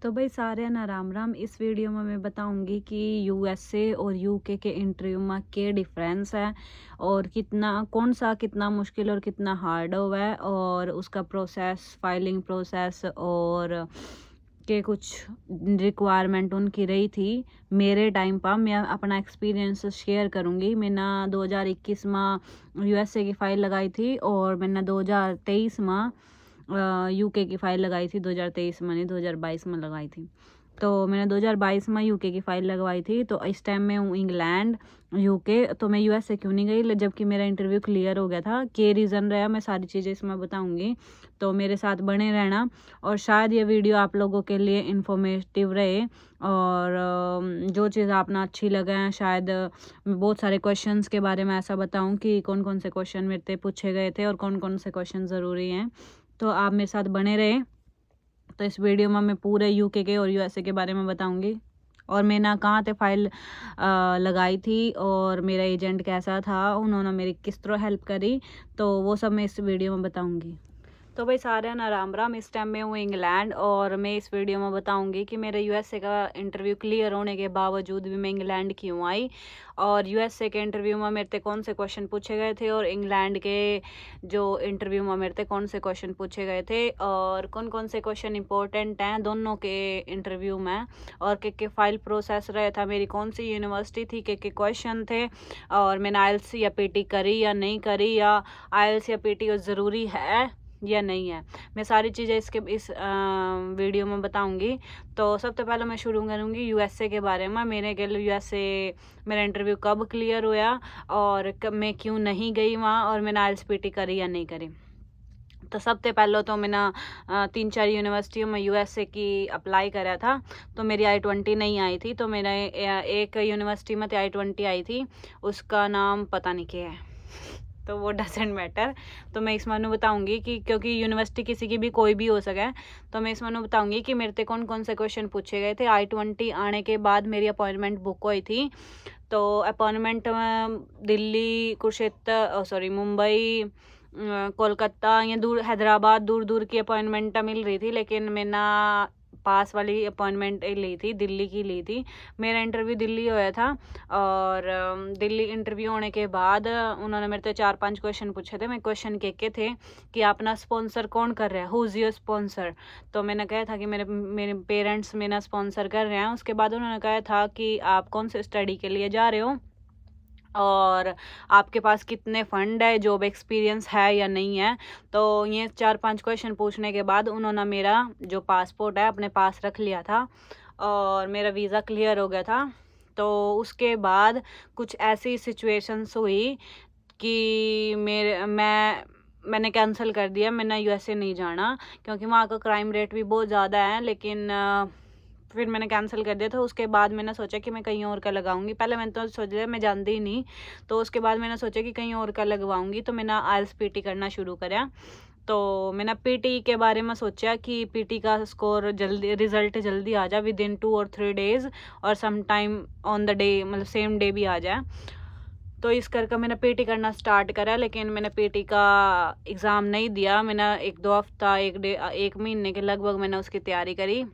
तो भाई सारे ना राम राम। इस वीडियो में मैं बताऊंगी कि यूएसए और यूके के इंटरव्यू में क्या डिफरेंस है और कितना कौन सा कितना मुश्किल और कितना हार्ड हुआ है और उसका प्रोसेस, फाइलिंग प्रोसेस और के कुछ रिक्वायरमेंट उनकी रही थी मेरे टाइम पर। मैं अपना एक्सपीरियंस शेयर करूंगी। मैंने 2021 में यूएसए की फ़ाइल लगाई थी और मैंने 2023 में यूके की फ़ाइल लगाई थी। 2023 में नहीं, 2022 में लगाई थी। तो मैंने 2022 में यूके की फ़ाइल लगवाई थी। तो इस टाइम मैं हूँ इंग्लैंड, यूके। तो मैं यूएसए क्यों नहीं गई जबकि मेरा इंटरव्यू क्लियर हो गया था? क्या रीज़न रहा, मैं सारी चीज़ें इसमें बताऊंगी। तो मेरे साथ बने रहना और शायद ये वीडियो आप लोगों के लिए इंफॉर्मेटिव रहे। और जो चीज़ आपने अच्छी लगे हैं, शायद मैं बहुत सारे क्वेश्चंस के बारे में ऐसा बताऊं कि कौन कौन से क्वेश्चन मेरे से पूछे गए थे और कौन कौन से क्वेश्चन ज़रूरी हैं। तो आप मेरे साथ बने रहे। तो इस वीडियो में मैं पूरे यूके के और यूएसए के बारे में बताऊंगी और मैंने कहाँ पे फाइल लगाई थी और मेरा एजेंट कैसा था, उन्होंने मेरी किस तरह हेल्प करी। तो वो सब मैं इस वीडियो में बताऊंगी। तो भाई सारे ना राम राम। इस टाइम में हूँ इंग्लैंड और मैं इस वीडियो में बताऊंगी कि मेरे यूएसए का इंटरव्यू क्लियर होने के बावजूद भी मैं इंग्लैंड क्यों आई और यूएसए के इंटरव्यू में मेरे से कौन से क्वेश्चन पूछे गए थे और इंग्लैंड के जो इंटरव्यू में मेरे से कौन से क्वेश्चन पूछे गए थे और कौन कौन से क्वेश्चन इंपॉर्टेंट हैं दोनों के इंटरव्यू में। और के फाइल प्रोसेस रहा था, मेरी कौन सी यूनिवर्सिटी थी, के क्वेश्चन थे, और मैंने आइल्स या पीटी करी या नहीं करी, या आइल्स या पीटी ज़रूरी है या नहीं है। मैं सारी चीज़ें इस वीडियो में बताऊंगी। तो सबसे पहले मैं शुरू करूंगी यूएसए के बारे में। मेरे के यूएसए मेरा इंटरव्यू कब क्लियर हुआ और कब मैं क्यों नहीं गई वहाँ, और मैंने आइल्स पीटी करी या नहीं करी। तो सबसे पहले तो मैंने 3-4 यूनिवर्सिटियों में यूएसए की अप्लाई करा था। तो मेरी I-20 नहीं आई थी। तो मेरा एक यूनिवर्सिटी में I-20 आई थी, उसका नाम पता नहीं क्या है, तो वो डजेंट मैटर। तो मैं इस मानू बताऊंगी कि क्योंकि यूनिवर्सिटी किसी की भी कोई भी हो सके, तो मैं इस मानू बताऊंगी कि मेरे से कौन कौन से क्वेश्चन पूछे गए थे। I-20 आने के बाद मेरी अपॉइंटमेंट बुक हुई थी। तो अपॉइंटमेंट दिल्ली, कुरुक्षेत्र, मुंबई, कोलकाता, या दूर हैदराबाद, दूर दूर की अपॉइंटमेंट मिल रही थी, लेकिन मैंने पास वाली अपॉइंटमेंट ली थी, दिल्ली की ली थी। मेरा इंटरव्यू दिल्ली हुआ था और दिल्ली इंटरव्यू होने के बाद उन्होंने मेरे से 4-5 क्वेश्चन पूछे थे। मैं क्वेश्चन के थे कि अपना स्पॉन्सर कौन कर रहा है, हु इज़ योर स्पॉन्सर। तो मैंने कहा था कि मेरे पेरेंट्स मेरा स्पॉन्सर कर रहे हैं। उसके बाद उन्होंने कहा था कि आप कौन से स्टडी के लिए जा रहे हो और आपके पास कितने फ़ंड है, जॉब एक्सपीरियंस है या नहीं है। तो ये 4-5 क्वेश्चन पूछने के बाद उन्होंने मेरा जो पासपोर्ट है अपने पास रख लिया था और मेरा वीज़ा क्लियर हो गया था। तो उसके बाद कुछ ऐसी सिचुएशंस हुई कि मैंने कैंसिल कर दिया। मैंने यूएसए नहीं जाना क्योंकि वहाँ का क्राइम रेट भी बहुत ज़्यादा है, लेकिन फिर मैंने कैंसिल कर दिया था। उसके बाद मैंने सोचा कि मैं कहीं और का लगाऊंगी। पहले मैंने तो सोच लिया मैं जानती ही नहीं, तो उसके बाद मैंने सोचा कि कहीं और का लगवाऊंगी। तो मैंने आइल्स पीटी करना शुरू करा। तो मैंने पीटी के बारे में सोचा कि पीटी का स्कोर जल्दी, रिज़ल्ट जल्दी आ जाए, विद इन 2 और 3 डेज़, और some time on the day, मतलब सेम डे भी आ जाए। तो इस करके मैंने पीटी करना स्टार्ट करा, लेकिन मैंने पीटी का एग्ज़ाम नहीं दिया। मैंने 1-2 हफ्ता, 1 महीने के लगभग मैंने उसकी तैयारी करी।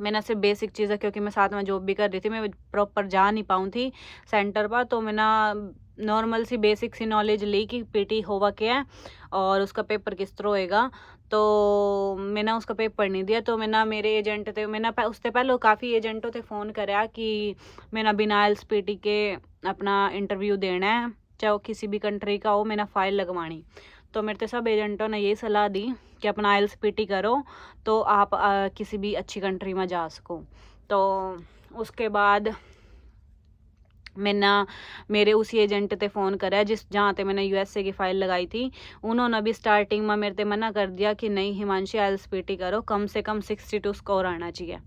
मैंने सिर्फ बेसिक चीज़ें, क्योंकि मैं साथ में जॉब भी कर रही थी, मैं प्रॉपर जा नहीं पाऊँ थी सेंटर पर। तो मैंने नॉर्मल सी बेसिक सी नॉलेज ली कि पीटी होगा क्या है और उसका पेपर किस तरह होएगा। तो मैंने उसका पेपर नहीं दिया। तो मैंने मेरे एजेंट थे, मैंने उससे पहले काफ़ी एजेंटों से फ़ोन कराया कि मैंने बिना आइल्स पीटी के अपना इंटरव्यू देना है, चाहे वो किसी भी कंट्री का हो, मैंने फ़ाइल लगवानी। तो मेरे से सब एजेंटों ने यही सलाह दी कि अपना आइल्स पीटी करो तो आप किसी भी अच्छी कंट्री में जा सको। तो उसके बाद मैंने मेरे उसी एजेंट ते फ़ोन करा जहाँ ते मैंने यूएसए की फ़ाइल लगाई थी। उन्होंने भी स्टार्टिंग में मेरे से मना कर दिया कि नहीं हिमांशी, आइल्स पीटी करो, कम से कम 62 स्कोर आना चाहिए।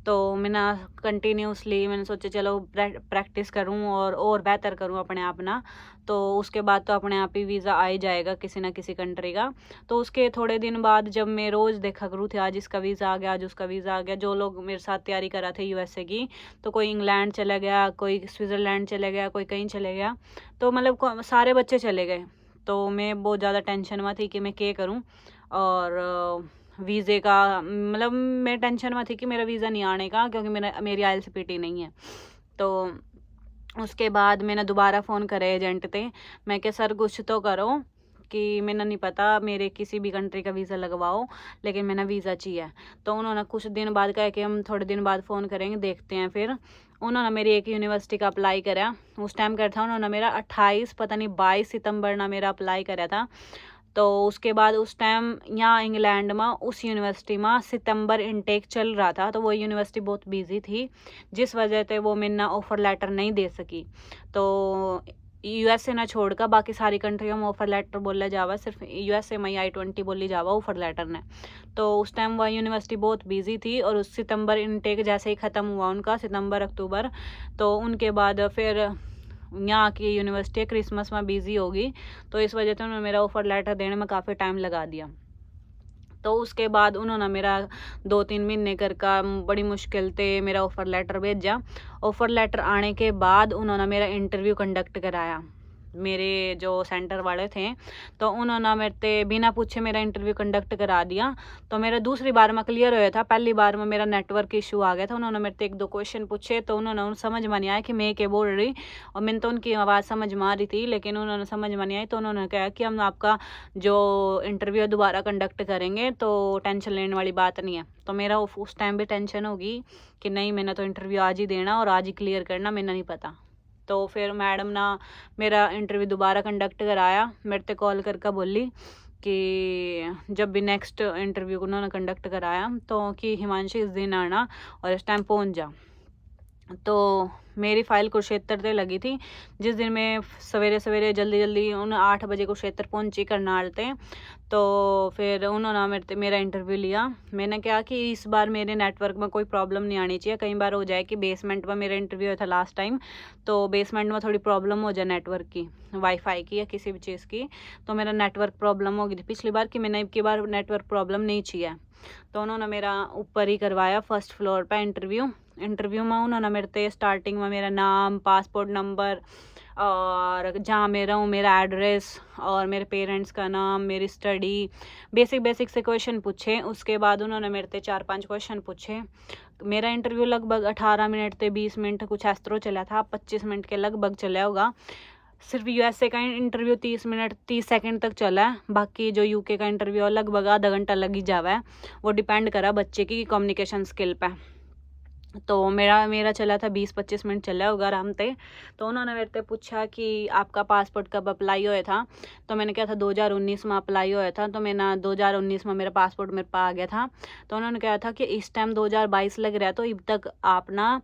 तो मैंने कंटिन्यूसली मैंने सोचा चलो प्रैक्टिस करूं और बेहतर करूं अपने आप ना। तो उसके बाद तो अपने आप ही वीज़ा आ ही जाएगा किसी ना किसी कंट्री का। तो उसके थोड़े दिन बाद जब मैं रोज़ देखा करूँ थी, आज इसका वीज़ा आ गया, आज उसका वीज़ा आ गया। जो लोग मेरे साथ तैयारी कर रहे थे यूएसए की, तो कोई इंग्लैंड चला गया, कोई स्विट्ज़रलैंड चले गया, कोई कहीं चले गया। तो मतलब सारे बच्चे चले गए। तो मैं बहुत ज़्यादा टेंशन में थी कि मैं क्या करूँ। और वीज़े का, मतलब मैं टेंशन में थी कि मेरा वीज़ा नहीं आने का, क्योंकि मेरी IELTS नहीं है। तो उसके बाद मैंने दोबारा फ़ोन करे एजेंट ते, मैं क्या सर कुछ तो करो कि मैंने नहीं पता, मेरे किसी भी कंट्री का वीज़ा लगवाओ, लेकिन मैंने वीज़ा चाहिए। तो उन्होंने कुछ दिन बाद कहा कि हम थोड़े दिन बाद फ़ोन करेंगे, देखते हैं। फिर उन्होंने मेरी एक यूनिवर्सिटी का अप्लाई करा, उस टाइम कर था उन्होंने मेरा 28 पता नहीं 22 सितंबर ना मेरा अप्लाई करा था। तो उसके बाद उस टाइम यहाँ इंग्लैंड में उस यूनिवर्सिटी में सितंबर इनटेक चल रहा था, तो वो यूनिवर्सिटी बहुत बिजी थी, जिस वजह से वो मेरा ऑफ़र लेटर नहीं दे सकी। तो USA ना छोड़कर बाकी सारी कंट्रियों में ऑफ़र लेटर बोला जावा, सिर्फ USA में I-20 बोली जावा ऑफ़र लेटर ने। तो उस टाइम वह यूनिवर्सिटी बहुत बिजी थी, और उस सितंबर इनटेक जैसे ही ख़त्म हुआ उनका, सितंबर अक्टूबर, तो उनके बाद फिर यहाँ की यूनिवर्सिटी क्रिसमस में बिजी होगी, तो इस वजह से उन्होंने मेरा ऑफ़र लेटर देने में काफ़ी टाइम लगा दिया। तो उसके बाद उन्होंने मेरा 2-3 महीने करका बड़ी मुश्किल से मेरा ऑफ़र लेटर भेजा। ऑफ़र लेटर आने के बाद उन्होंने मेरा इंटरव्यू कंडक्ट कराया, मेरे जो सेंटर वाले थे। तो उन्होंने मेरे से बिना पूछे मेरा इंटरव्यू कंडक्ट करा दिया। तो मेरा दूसरी बार में क्लियर होया था, पहली बार में मेरा नेटवर्क इशू आ गया था। उन्होंने मेरे से 1-2 क्वेश्चन पूछे, तो उन्होंने समझ में नहीं आया कि मैं क्या बोल रही, और मैंने तो उनकी आवाज़ समझ में आ रही थी, लेकिन उन्होंने समझ में नहीं आई। तो उन्होंने कहा कि हम आपका जो इंटरव्यू दोबारा कंडक्ट करेंगे, तो टेंशन लेने वाली बात नहीं है। तो मेरा उस टाइम भी टेंशन होगी कि नहीं, मैंने तो इंटरव्यू आज ही देना और आज ही क्लियर करना, मैंने नहीं पता। तो फिर मैडम ना मेरा इंटरव्यू दोबारा कंडक्ट कराया, मेरे से कॉल करके बोली कि जब भी नेक्स्ट इंटरव्यू को उन्होंने कंडक्ट कराया, तो कि हिमांशी इस दिन आना और इस टाइम पहुंच जा। तो मेरी फ़ाइल कुरुक्षेत्र से लगी थी, जिस दिन मैं सवेरे सवेरे जल्दी उन 8 बजे कुरुक्षेत्र पहुंची करनाल से। तो फिर उन्होंने मेरा इंटरव्यू लिया। मैंने कहा कि इस बार मेरे नेटवर्क में कोई प्रॉब्लम नहीं आनी चाहिए। कई बार हो जाए कि बेसमेंट में मेरा इंटरव्यू था लास्ट टाइम, तो बेसमेंट में थोड़ी प्रॉब्लम हो जाए नेटवर्क की, वाईफाई की या किसी भी चीज़ की। तो मेरा नेटवर्क प्रॉब्लम हो गई थी पिछली बार, कि मैंने अब की बार नेटवर्क प्रॉब्लम नहीं चाहिए। तो उन्होंने मेरा ऊपर ही करवाया, फर्स्ट फ्लोर पर इंटरव्यू में उन्होंने मेरे से स्टार्टिंग में मेरा नाम, पासपोर्ट नंबर, और जहाँ मैं रहूँ मेरा एड्रेस, और मेरे पेरेंट्स का नाम, मेरी स्टडी, बेसिक से क्वेश्चन पूछे। उसके बाद उन्होंने मेरे से 4-5 क्वेश्चन पूछे। मेरा इंटरव्यू लगभग 18 मिनट से 20 मिनट कुछ इस तरह चला था, 25 मिनट के लगभग चला होगा। सिर्फ USA का इंटरव्यू 30 सेकंड तक चला है, बाकी जो UK का इंटरव्यू लगभग आधा घंटा लग ही जावा है। वो डिपेंड करा बच्चे की कम्युनिकेशन स्किल पे। तो मेरा चला था 20-25 मिनट चला होगा आराम से। तो उन्होंने मेरे से पूछा कि आपका पासपोर्ट कब अप्लाई होया था। तो मैंने कहा था 2019 में अप्लाई होया था। तो मैंने 2019 में मेरा पासपोर्ट मेरे पास आ गया था। तो उन्होंने कहा था कि इस टाइम 2022 लग रहा है, तो अब तक आप ना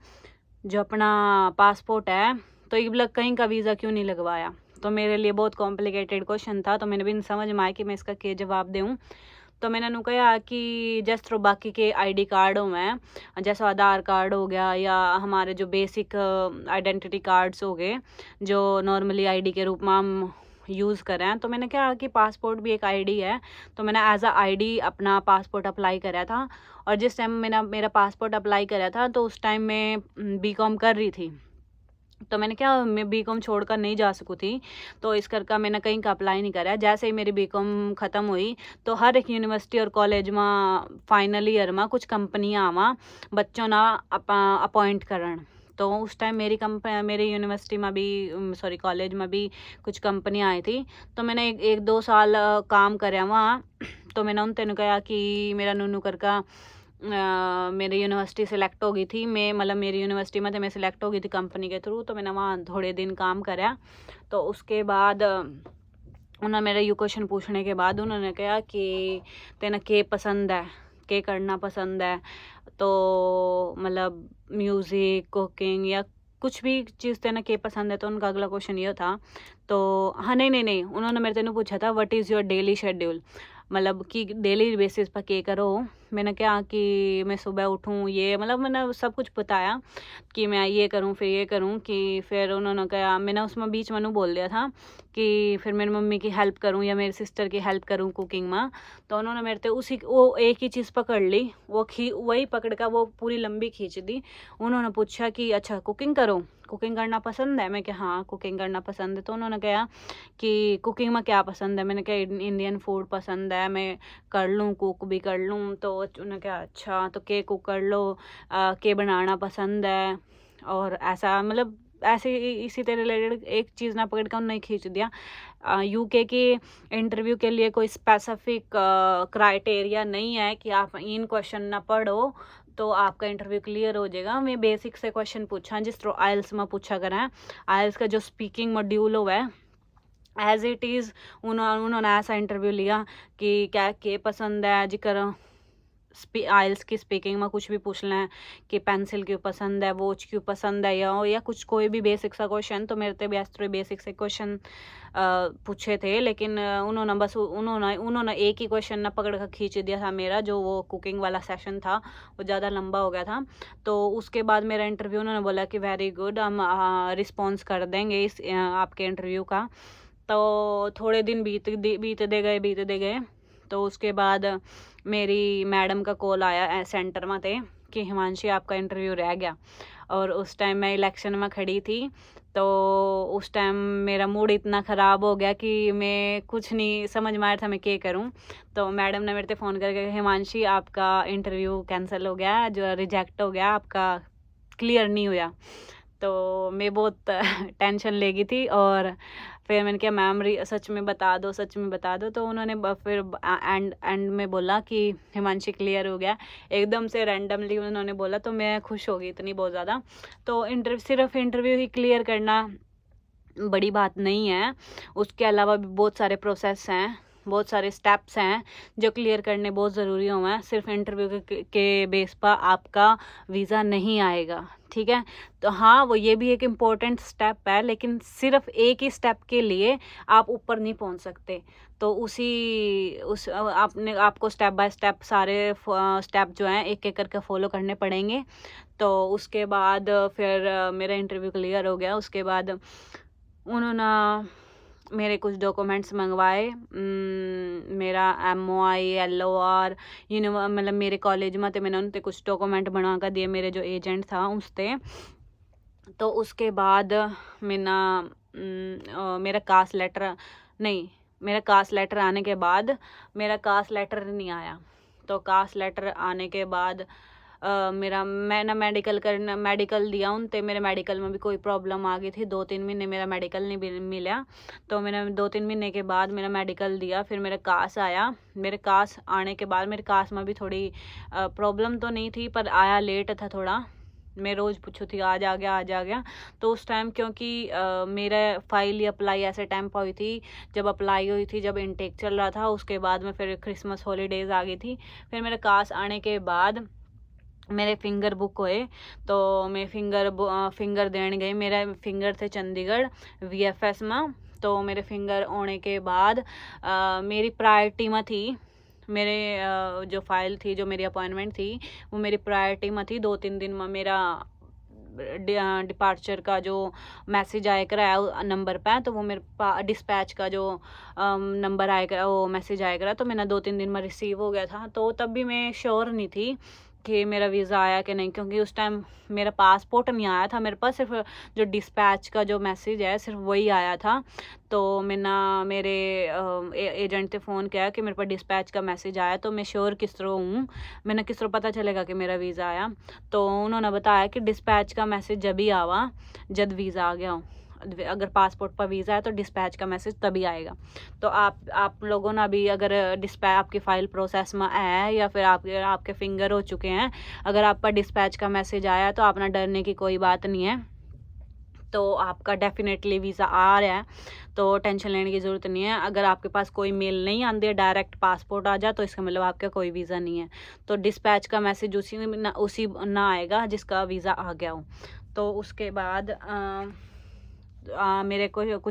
जो अपना पासपोर्ट है, तो अब तक कहीं का वीज़ा क्यों नहीं लगवाया। तो मेरे लिए बहुत कॉम्प्लिकेटेड क्वेश्चन था, तो मैंने भी नहीं समझ में आया कि मैं इसका क्या जवाब दूँ। तो मैंने उन्होंने कहा कि जैसे तो बाकी के ID कार्ड हो में, जैसे आधार कार्ड हो गया या हमारे जो बेसिक आइडेंटिटी कार्ड्स हो गए, जो नॉर्मली ID के रूप में हम यूज़ करें। तो मैंने कहा कि पासपोर्ट भी एक ID है। तो मैंने एज ID अपना पासपोर्ट अप्लाई करा था, और जिस टाइम मेरा पासपोर्ट अप्लाई करा था, तो उस टाइम मैं BCom कर रही थी। तो मैंने क्या, मैं BCom छोड़कर नहीं जा सकूँ थी, तो इस करके मैंने कहीं का अप्लाई नहीं करा। जैसे ही मेरी BCom ख़त्म हुई, तो हर एक यूनिवर्सिटी और कॉलेज में फाइनल ईयर में कुछ कंपनियाँ आवा बच्चों ना अपॉइंट करन। तो उस टाइम मेरी यूनिवर्सिटी में भी, सॉरी कॉलेज में भी कुछ कंपनियाँ आई थी। तो मैंने 1-2 साल काम कराया वहाँ। तो मैंने उन तेन कहा कि मेरा नूनू करका मेरी यूनिवर्सिटी सिलेक्ट हो गई थी, मैं मतलब मेरी यूनिवर्सिटी में तो मैं सिलेक्ट हो गई थी कंपनी के थ्रू। तो मैंने वहाँ थोड़े दिन काम करा। तो उसके बाद उन्होंने मेरा यू क्वेश्चन पूछने के बाद उन्होंने कहा कि तेना के पसंद है, के करना पसंद है। तो मतलब म्यूज़िक, कुकिंग या कुछ भी चीज़ तेना के पसंद है। तो उनका अगला क्वेश्चन ये था। तो हाँ, नहीं, उन्होंने मेरे तेन पूछा था what is your daily schedule, मतलब कि डेली बेसिस पर के करो। मैंने क्या कि मैं सुबह उठूँ, ये मतलब मैंने सब कुछ बताया कि मैं ये करूँ फिर ये करूँ, कि फिर उन्होंने कहा, मैंने उसमें बीच में बोल दिया था कि फिर मेरी मम्मी की हेल्प करूँ या मेरी सिस्टर की हेल्प करूँ कुकिंग में। तो उन्होंने मेरे से उसी वो एक ही चीज़ पकड़ ली, वही पकड़ कर वो पूरी लंबी खींच दी। उन्होंने पूछा कि अच्छा कुकिंग करो, कुकिंग करना पसंद है? मैं कहा हाँ कुकिंग करना पसंद है। तो उन्होंने कहा कि कुकिंग में क्या पसंद है? मैंने कहा इंडियन फूड पसंद है, मैं कर लूँ, कुक भी कर लूँ। तो उन्होंने कहा अच्छा तो के कुक कर लो, के बनाना पसंद है। और ऐसा मतलब ऐसे इसी तरह रिलेटेड एक चीज़ ना पकड़ कर उन्होंने खींच दिया। यूके के इंटरव्यू के लिए कोई स्पेसिफिक क्राइटेरिया नहीं है कि आप इन क्वेश्चन ना पढ़ो तो आपका इंटरव्यू क्लियर हो जाएगा। मैं बेसिक से क्वेश्चन पूछा जिस तरह आइल्स में पूछा करा है। आइल्स का जो स्पीकिंग मॉड्यूल हुआ है एज इट इज़ उन्होंने ऐसा इंटरव्यू लिया कि क्या के पसंद है जी करो। आइल्स की स्पीकिंग में कुछ भी पूछ लें कि पेंसिल क्यों पसंद है, वॉच क्यों पसंद है, या कुछ कोई भी बेसिक सा क्वेश्चन। तो मेरे से भी थोड़े बेसिक से क्वेश्चन पूछे थे, लेकिन उन्होंने एक ही क्वेश्चन ना पकड़ कर खींच दिया था मेरा, जो वो कुकिंग वाला सेशन था वो ज़्यादा लंबा हो गया था। तो उसके बाद मेरा इंटरव्यू उन्होंने बोला कि वेरी गुड, हम रिस्पॉन्स कर देंगे इस आपके इंटरव्यू का। तो थोड़े दिन बीतते गए। तो उसके बाद मेरी मैडम का कॉल आया सेंटर में थे कि हिमांशी आपका इंटरव्यू रह गया। और उस टाइम मैं इलेक्शन में खड़ी थी, तो उस टाइम मेरा मूड इतना ख़राब हो गया कि मैं कुछ नहीं समझ में आया था मैं क्या करूं। तो मैडम ने मेरे से फ़ोन करके हिमांशी आपका इंटरव्यू कैंसिल हो गया, जो रिजेक्ट हो गया, आपका क्लियर नहीं हुआ। तो मैं बहुत टेंशन ले गई थी। और फिर मैंने कहा मैम सच में बता दो, सच में बता दो। तो उन्होंने फिर एंड में बोला कि हिमांशी क्लियर हो गया, एकदम से रैंडमली उन्होंने बोला। तो मैं खुश हो गई इतनी बहुत ज़्यादा। तो सिर्फ इंटरव्यू ही क्लियर करना बड़ी बात नहीं है, उसके अलावा भी बहुत सारे प्रोसेस हैं, बहुत सारे स्टेप्स हैं जो क्लियर करने बहुत ज़रूरी हुए हैं। सिर्फ इंटरव्यू के बेस पर आपका वीज़ा नहीं आएगा, ठीक है। तो हाँ वो ये भी एक इम्पोर्टेंट स्टेप है, लेकिन सिर्फ एक ही स्टेप के लिए आप ऊपर नहीं पहुंच सकते। तो आपको स्टेप बाय स्टेप सारे स्टेप जो हैं एक एक करके फॉलो करने पड़ेंगे। तो उसके बाद फिर मेरा इंटरव्यू क्लियर हो गया। उसके बाद उन्होंने मेरे कुछ डॉक्यूमेंट्स मंगवाए, मेरा MOI LOR मतलब मेरे कॉलेज में तो मैंने उनसे कुछ डॉक्यूमेंट बना कर दिए, मेरे जो एजेंट था उससे। तो उसके बाद मेरा कास्ट लेटर आने के बाद मेरा कास्ट लेटर नहीं आया। तो कास्ट लेटर आने के बाद मैंने मेडिकल दिया उनते। मेरे मेडिकल में भी कोई प्रॉब्लम आ गई थी, 2-3 महीने मेरा मेडिकल नहीं मिला। तो मैंने 2-3 महीने के बाद मेरा मेडिकल दिया, फिर मेरा कास्ट आया। मेरे कास्ट आने के बाद मेरे कास्ट में भी थोड़ी प्रॉब्लम तो नहीं थी, पर आया लेट था थोड़ा। मैं रोज़ पूछू थी आज आ गया। तो उस टाइम क्योंकि मेरा फाइल ही अप्लाई ऐसे टाइम पर हुई थी, जब अप्लाई हुई थी, जब इनटेक चल रहा था। उसके बाद में फिर क्रिसमस हॉलीडेज़ आ गई थी। फिर मेरे कास्ट आने के बाद मेरे फिंगर बुक हुए, तो मैं फिंगर देने गई। मेरा फिंगर थे चंडीगढ़ VFS में। तो मेरे फिंगर होने के बाद मेरी प्रायोरिटी में थी, मेरे जो फाइल थी, जो मेरी अपॉइंटमेंट थी, वो मेरी प्रायोरिटी में थी। 2-3 दिन में मेरा डिपार्चर का जो मैसेज आया करा नंबर पे, तो वो मेरे डिस्पैच का जो नंबर आया करा, वो मैसेज आया करा, तो मैंने 2-3 दिन में रिसीव हो गया था। तो तब भी मैं श्योर नहीं थी कि मेरा वीज़ा आया कि नहीं, क्योंकि उस टाइम मेरा पासपोर्ट नहीं आया था मेरे पास, सिर्फ जो डिस्पैच का जो मैसेज है सिर्फ वही आया था। तो मैंने मेरे एजेंट से फ़ोन किया कि मेरे पास डिस्पैच का मैसेज आया, तो मैं श्योर किस तरह हूँ, मैंने किस तरह पता चलेगा कि मेरा वीज़ा आया। तो उन्होंने बताया कि डिस्पैच का मैसेज जब ही आवा जब वीज़ा आ गया हो। अगर पासपोर्ट पर वीज़ा है तो डिस्पैच का मैसेज तभी आएगा। तो आप लोगों ने भी, अगर डिस्पैच आपकी फ़ाइल प्रोसेस में है या फिर आपके फिंगर हो चुके हैं, अगर आप पर डिस्पैच का मैसेज आया तो आपने डरने की कोई बात नहीं है। तो आपका डेफिनेटली वीज़ा आ रहा है, तो टेंशन लेने की ज़रूरत नहीं है। अगर आपके पास कोई मेल नहीं आती है, डायरेक्ट पासपोर्ट आ जाए, तो इसका मतलब आपका कोई वीज़ा नहीं है। तो डिस्पैच का मैसेज उसी ना आएगा जिसका वीज़ा आ गया हो। तो उसके बाद मेरे को कुछ